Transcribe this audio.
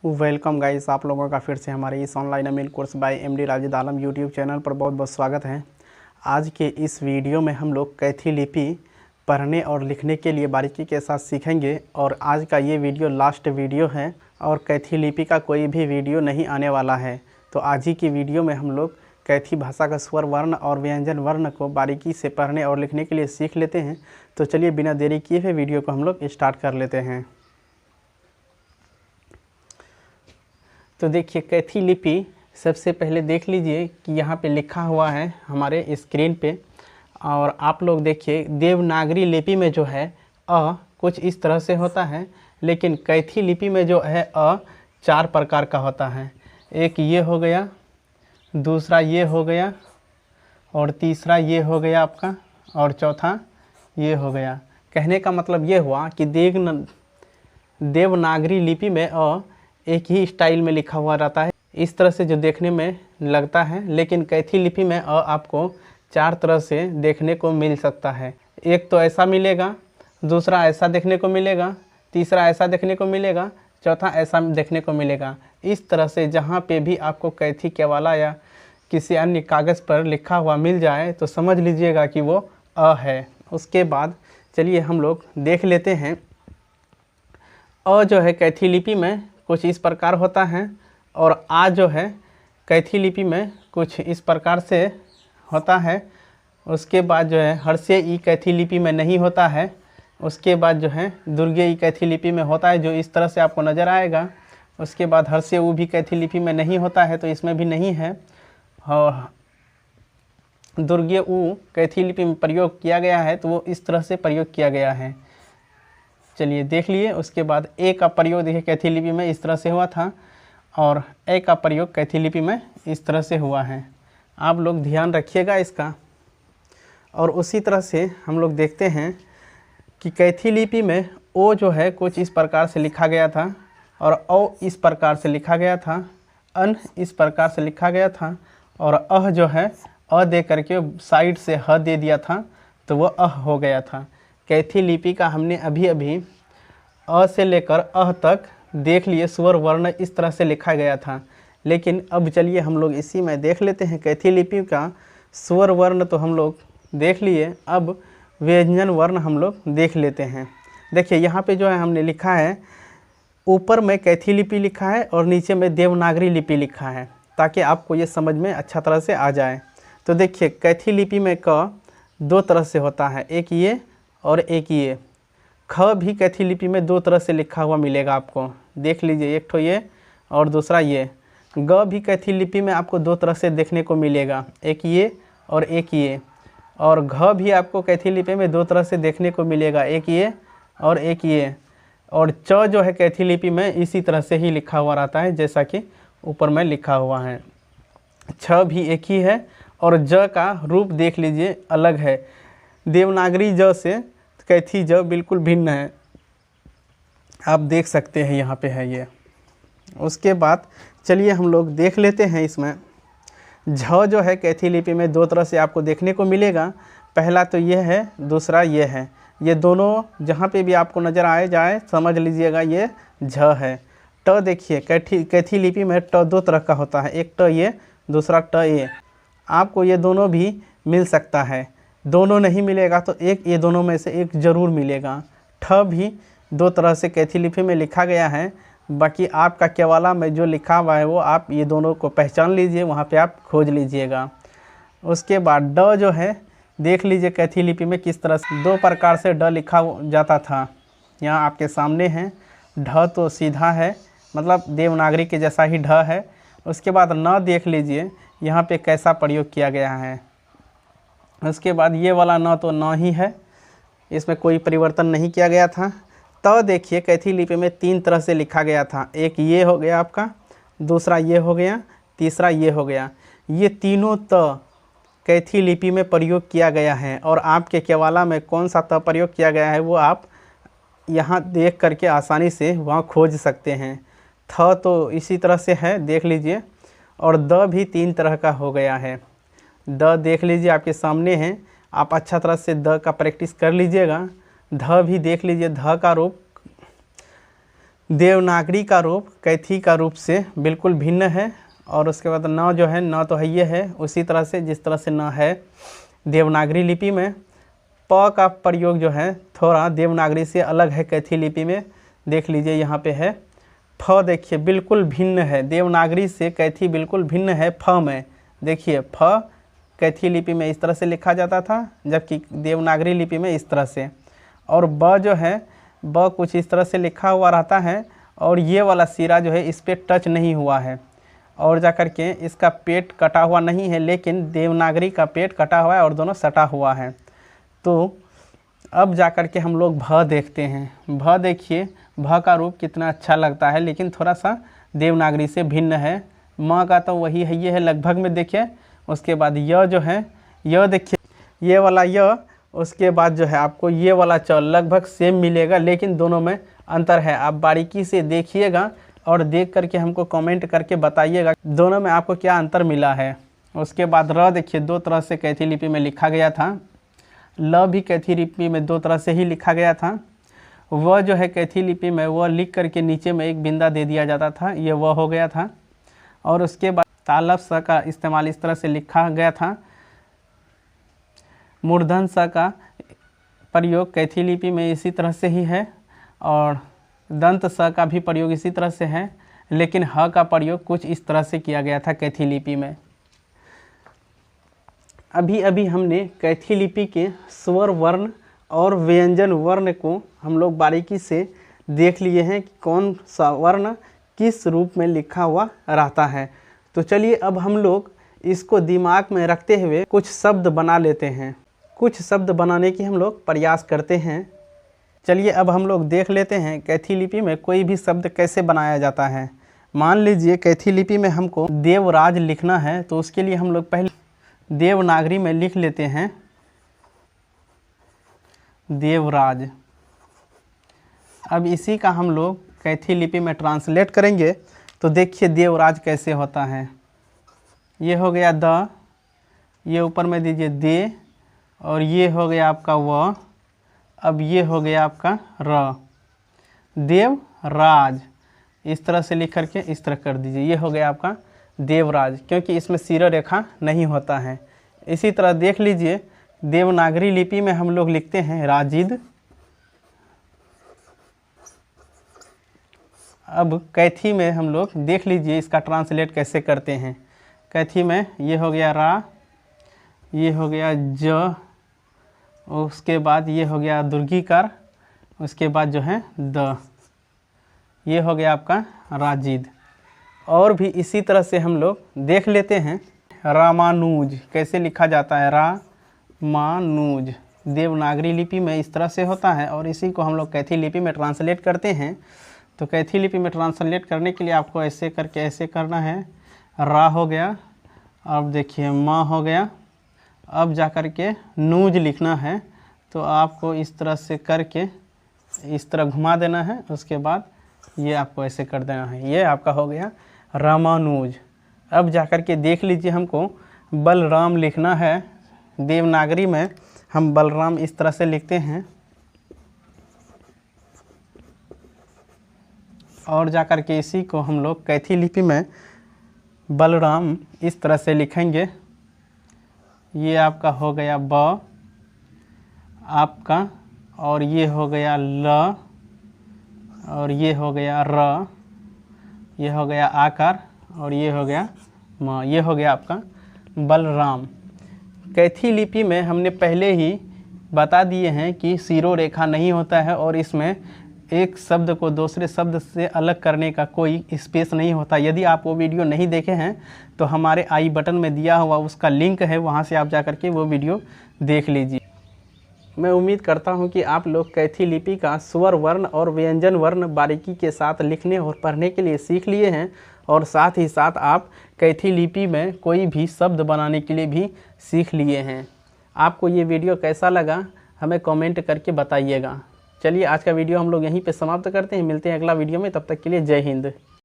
Welcome guys, आप लोगों का फिर से हमारे इस ऑनलाइन अमील कोर्स बाय एमडी राजिद आलम यूट्यूब चैनल पर बहुत बहुत स्वागत है। आज के इस वीडियो में हम लोग कैथी लिपि पढ़ने और लिखने के लिए बारीकी के साथ सीखेंगे और आज का ये वीडियो लास्ट वीडियो है और कैथी लिपि का कोई भी वीडियो नहीं आने वाला है। तो आज ही की वीडियो में हम लोग कैथी भाषा का स्वर वर्ण और व्यंजन वर्ण को बारीकी से पढ़ने और लिखने के लिए सीख लेते हैं। तो चलिए बिना देरी किए हुए वीडियो को हम लोग स्टार्ट कर लेते हैं। तो देखिए, कैथी लिपि सबसे पहले देख लीजिए कि यहाँ पे लिखा हुआ है हमारे स्क्रीन पे। और आप लोग देखिए, देवनागरी लिपि में जो है अ कुछ इस तरह से होता है, लेकिन कैथी लिपि में जो है अ 4 प्रकार का होता है। एक ये हो गया, दूसरा ये हो गया, और तीसरा ये हो गया आपका, और चौथा ये हो गया। कहने का मतलब ये हुआ कि देवनागरी लिपि में अ एक ही स्टाइल में लिखा हुआ रहता है, इस तरह से जो देखने में लगता है। लेकिन कैथी लिपि में अ आपको 4 तरह से देखने को मिल सकता है। एक तो ऐसा मिलेगा, दूसरा ऐसा देखने को मिलेगा, तीसरा ऐसा देखने को मिलेगा, चौथा ऐसा देखने को मिलेगा। इस तरह से जहाँ पे भी आपको कैथी केवाला या किसी अन्य कागज़ पर लिखा हुआ मिल जाए तो समझ लीजिएगा कि वो अ है। उसके बाद चलिए हम लोग देख लेते हैं। अ जो है कैथी लिपि में कुछ इस प्रकार होता है, और आ जो है कैथी लिपि में कुछ इस प्रकार से होता है। उसके बाद जो है हर्षे ई कैथी लिपि में नहीं होता है। उसके बाद जो है दुर्गे ई कैथी लिपि में होता है, जो इस तरह से आपको नज़र आएगा। उसके बाद हर्षे ऊ भी कैथी लिपि में नहीं होता है, तो इसमें भी नहीं है। और दुर्गे ऊ कैथी लिपि में प्रयोग किया गया है, तो वो इस तरह से प्रयोग किया गया है। चलिए देख लिए। उसके बाद ए का प्रयोग देखिए कैथी लिपि में इस तरह से हुआ था, और ए का प्रयोग कैथी लिपि में इस तरह से हुआ है। आप लोग ध्यान रखिएगा इसका। और उसी तरह से हम लोग देखते हैं कि कैथी लिपि में ओ जो है कुछ इस प्रकार से लिखा गया था, और औ इस प्रकार से लिखा गया था, अन इस प्रकार से लिखा गया था, और अह जो है अ दे करके साइड से ह दे दिया था, तो वह अह हो गया था। कैथी लिपि का हमने अभी अभी अ से लेकर अह तक देख लिए, स्वर वर्ण इस तरह से लिखा गया था। लेकिन अब चलिए हम लोग इसी में देख लेते हैं कैथी लिपि का स्वर वर्ण तो हम लोग देख लिए। अब व्यंजन वर्ण हम लोग देख लेते हैं। देखिए यहाँ पे जो है हमने लिखा है, ऊपर में कैथी लिपि लिखा है और नीचे में देवनागरी लिपि लिखा है, ताकि आपको ये समझ में अच्छा तरह से आ जाए। तो देखिए कैथी लिपि में क 2 तरह से होता है, एक ये और एक ये। ख भी कैथी लिपि में 2 तरह से लिखा हुआ मिलेगा आपको, देख लीजिए, एक तो ये और दूसरा ये। ग भी कैथी लिपि में आपको 2 तरह से देखने को मिलेगा, एक ये और एक ये। और घ भी आपको कैथी लिपि में 2 तरह से देखने को मिलेगा, एक ये और एक ये। और च जो है कैथी लिपि में इसी तरह से ही लिखा हुआ रहता है, जैसा कि ऊपर में लिखा हुआ है। छ भी एक ही है, और ज का रूप देख लीजिए अलग है। देवनागरी ज से कैथी ज बिल्कुल भिन्न है, आप देख सकते हैं यहाँ पे है ये। उसके बाद चलिए हम लोग देख लेते हैं इसमें। झ जो है कैथी लिपि में 2 तरह से आपको देखने को मिलेगा। पहला तो ये है, दूसरा ये है। ये दोनों जहाँ पे भी आपको नज़र आए जाए समझ लीजिएगा ये झ है। ट देखिए कैथी लिपि में ट 2 तरह का होता है, एक ट ये, दूसरा ट ये। आपको ये दोनों भी मिल सकता है, दोनों नहीं मिलेगा तो एक ये दोनों में से एक ज़रूर मिलेगा। ठ भी 2 तरह से कैथी लिपि में लिखा गया है। बाकी आपका केवाला में जो लिखा हुआ है वो आप ये दोनों को पहचान लीजिए, वहाँ पे आप खोज लीजिएगा। उसके बाद ड जो है देख लीजिए कैथी लिपि में किस तरह से 2 प्रकार से ड लिखा जाता था। यहाँ आपके सामने है। ढ तो सीधा है, मतलब देवनागरी के जैसा ही ढ है। उसके बाद न देख लीजिए यहाँ पे कैसा प्रयोग किया गया है। उसके बाद ये वाला न तो न ही है, इसमें कोई परिवर्तन नहीं किया गया था। त देखिए कैथी लिपि में 3 तरह से लिखा गया था, एक ये हो गया आपका, दूसरा ये हो गया, तीसरा ये हो गया। ये तीनों त कैथी लिपि में प्रयोग किया गया है, और आपके केवाला में कौन सा त प्रयोग किया गया है वो आप यहाँ देख करके आसानी से वहाँ खोज सकते हैं। थ तो इसी तरह से है, देख लीजिए। और द भी 3 तरह का हो गया है। द देख लीजिए आपके सामने है, आप अच्छा तरह से द का प्रैक्टिस कर लीजिएगा। ध भी देख लीजिए, ध का रूप देवनागरी का रूप कैथी का रूप से बिल्कुल भिन्न है। और उसके बाद न जो है, न तो ये है उसी तरह से जिस तरह से न है देवनागरी लिपि में। प का प्रयोग जो है थोड़ा देवनागरी से अलग है कैथी लिपि में। देख लीजिए यहाँ पे है फ, देखिए बिल्कुल भिन्न है, देवनागरी से कैथी बिल्कुल भिन्न है फ में। देखिए फ कैथी लिपि में इस तरह से लिखा जाता था, जबकि देवनागरी लिपि में इस तरह से। और ब जो है, ब कुछ इस तरह से लिखा हुआ रहता है और ये वाला सिरा जो है इस पर टच नहीं हुआ है और जा कर के इसका पेट कटा हुआ नहीं है, लेकिन देवनागरी का पेट कटा हुआ है और दोनों सटा हुआ है। तो अब जा कर के हम लोग भ देखते हैं। भ देखिए, भ का रूप कितना अच्छा लगता है, लेकिन थोड़ा सा देवनागरी से भिन्न है। म का तो वही है, ये है लगभग में। देखिए उसके बाद य जो है, य देखिए ये वाला य, उसके बाद जो है आपको ये वाला च लगभग सेम मिलेगा, लेकिन दोनों में अंतर है। आप बारीकी से देखिएगा और देख करके हमको कमेंट करके बताइएगा दोनों में आपको क्या अंतर मिला है। उसके बाद र देखिए, दो तरह से कैथी लिपि में लिखा गया था। ल भी कैथी लिपि में दो तरह से ही लिखा गया था। व जो है कैथी लिपि में वह लिख करके नीचे में एक बिंदा दे दिया जाता था, ये वह हो गया था। और उसके बाद तालव स का इस्तेमाल इस तरह से लिखा गया था। मूर्धन स का प्रयोग कैथी लिपि में इसी तरह से ही है और दंत स का भी प्रयोग इसी तरह से है, लेकिन ह का प्रयोग कुछ इस तरह से किया गया था कैथी लिपि में। अभी अभी हमने कैथी लिपि के स्वर वर्ण और व्यंजन वर्ण को हम लोग बारीकी से देख लिए हैं कि कौन सा वर्ण किस रूप में लिखा हुआ रहता है। तो चलिए अब हम लोग इसको दिमाग में रखते हुए कुछ शब्द बना लेते हैं। कुछ शब्द बनाने की हम लोग प्रयास करते हैं। चलिए अब हम लोग देख लेते हैं कैथी लिपि में कोई भी शब्द कैसे बनाया जाता है। मान लीजिए कैथी लिपि में हमको देवराज लिखना है, तो उसके लिए हम लोग पहले देवनागरी में लिख लेते हैं देवराज। अब इसी का हम लोग कैथी लिपि में ट्रांसलेट करेंगे, तो देखिए देवराज कैसे होता है। ये हो गया द, ये ऊपर में दीजिए दे, और ये हो गया आपका व। अब ये हो गया आपका र, देवराज। इस तरह से लिख करके इस तरह कर दीजिए, ये हो गया आपका देवराज, क्योंकि इसमें सिर रेखा नहीं होता है। इसी तरह देख लीजिए देवनागरी लिपि में हम लोग लिखते हैं राजिद। अब कैथी में हम लोग देख लीजिए इसका ट्रांसलेट कैसे करते हैं। कैथी में ये हो गया रा, ये हो गया ज, उसके बाद ये हो गया दुर्गीकार, उसके बाद जो है द, ये हो गया आपका राजिद। और भी इसी तरह से हम लोग देख लेते हैं। रामानुज कैसे लिखा जाता है, रामानुज देवनागरी लिपि में इस तरह से होता है, और इसी को हम लोग कैथी लिपि में ट्रांसलेट करते हैं। तो कैथी लिपि में ट्रांसलेट करने के लिए आपको ऐसे करके ऐसे करना है। रा हो गया, अब देखिए माँ हो गया। अब जा कर के नूज लिखना है, तो आपको इस तरह से करके इस तरह घुमा देना है। उसके बाद ये आपको ऐसे कर देना है, ये आपका हो गया रामानुज। अब जा कर के देख लीजिए हमको बलराम लिखना है। देवनागरी में हम बलराम इस तरह से लिखते हैं, और जा कर के इसी को हम लोग कैथी लिपि में बलराम इस तरह से लिखेंगे। ये आपका हो गया ब आपका, और ये हो गया ल, और ये हो गया र, ये हो गया आकार, और ये हो गया म, ये हो गया आपका बलराम। कैथी लिपि में हमने पहले ही बता दिए हैं कि सिरो रेखा नहीं होता है, और इसमें एक शब्द को दूसरे शब्द से अलग करने का कोई स्पेस नहीं होता। यदि आप वो वीडियो नहीं देखे हैं तो हमारे आई बटन में दिया हुआ उसका लिंक है, वहाँ से आप जा कर के वो वीडियो देख लीजिए। मैं उम्मीद करता हूँ कि आप लोग कैथी लिपि का स्वर वर्ण और व्यंजन वर्ण बारीकी के साथ लिखने और पढ़ने के लिए सीख लिए हैं, और साथ ही साथ आप कैथी लिपि में कोई भी शब्द बनाने के लिए भी सीख लिए हैं। आपको ये वीडियो कैसा लगा हमें कमेंट करके बताइएगा। चलिए आज का वीडियो हम लोग यहीं पे समाप्त करते हैं, मिलते हैं अगला वीडियो में, तब तक के लिए जय हिंद।